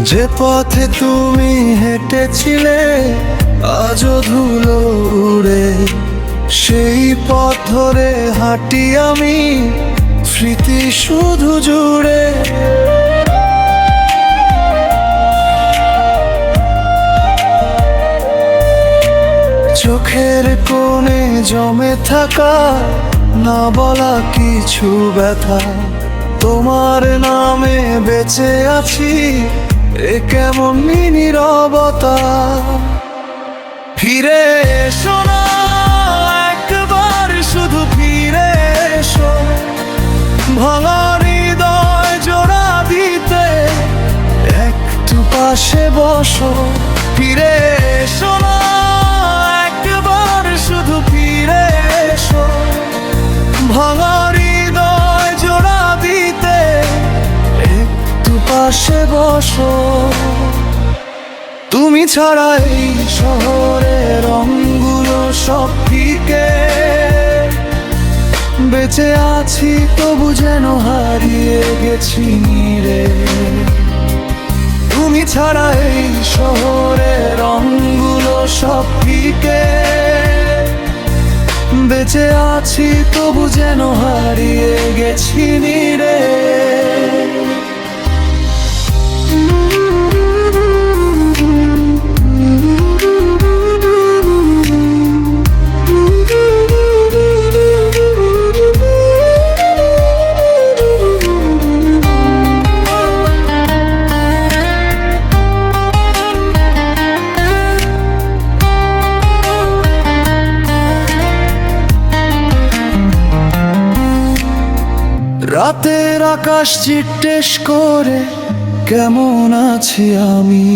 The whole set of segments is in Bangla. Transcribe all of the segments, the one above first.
যে পথে তুমি হেঁটেছিলে আজও ধুলো উড়ে, সেই পথ ধরে হাঁটি আমি স্মৃতি শুধু জুড়ে। চোখের কোণে জমে থাকা না বলা কিছু ব্যথা, তোমার নামে বেঁচে আছি এ কেমন নীরবতা। ফিরে এসো না একবার, শুধু ফিরে এসো, ভাঙা হৃদয় জোড়া দিতে একটু পাশে বসো। ফিরে এসো না একবার, শুধু ফিরে এসো, ভাঙা হৃদয় জোড়া দিতে একটু পাশে বসো। তুমি ছাড়া এই শহরের রঙগুলো সব ফিকে, বেঁচে আছি তবু যেন হারিয়ে গেছি রে। তুমি ছাড়া এই শহরের রঙগুলো সব ফিকে, বেঁচে আছি তবু যেন হারিয়ে গেছি রে। রাতের আকাশ জিজ্ঞেস করে কেমন আছি আমি,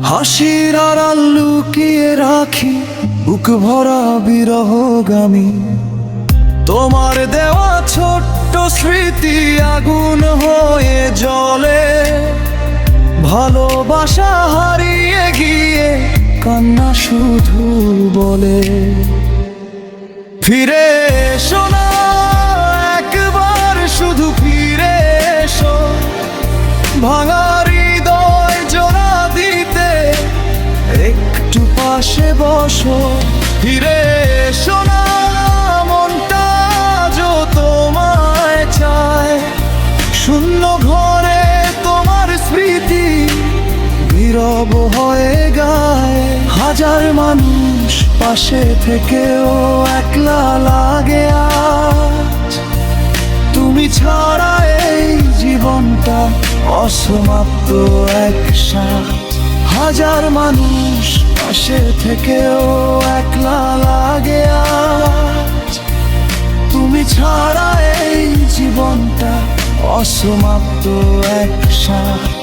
হাসির আড়াল লুকিয়ে রাখি বুক ভরা বিরহগামী। তোমার দেওয়া ছোট্ট স্মৃতি আগুন হয়ে জ্বলে, ভালোবাসা হারিয়ে গিয়ে কান্না শুধু বলে। ফিরে এসো না একবার, শুধু ফিরে এসো, ভাঙা হৃদয় জোড়া দিতে একটু পাশে বসো। ফিরে এসো না মনটা যো তোমায় চায়, শূন্য ঘরে তোমার স্মৃতি নীরব হয়ে গায়। হাজার মানুষ পাশে থেকেও একলা লাগে আজ, তুমি ছাড়া এই জীবনটা অসমাপ্ত এক সাথ। হাজার মানুষ পাশে থেকেও একলা লাগে আজ, তুমি ছাড়া এই জীবনটা অসমাপ্ত এক সাথ।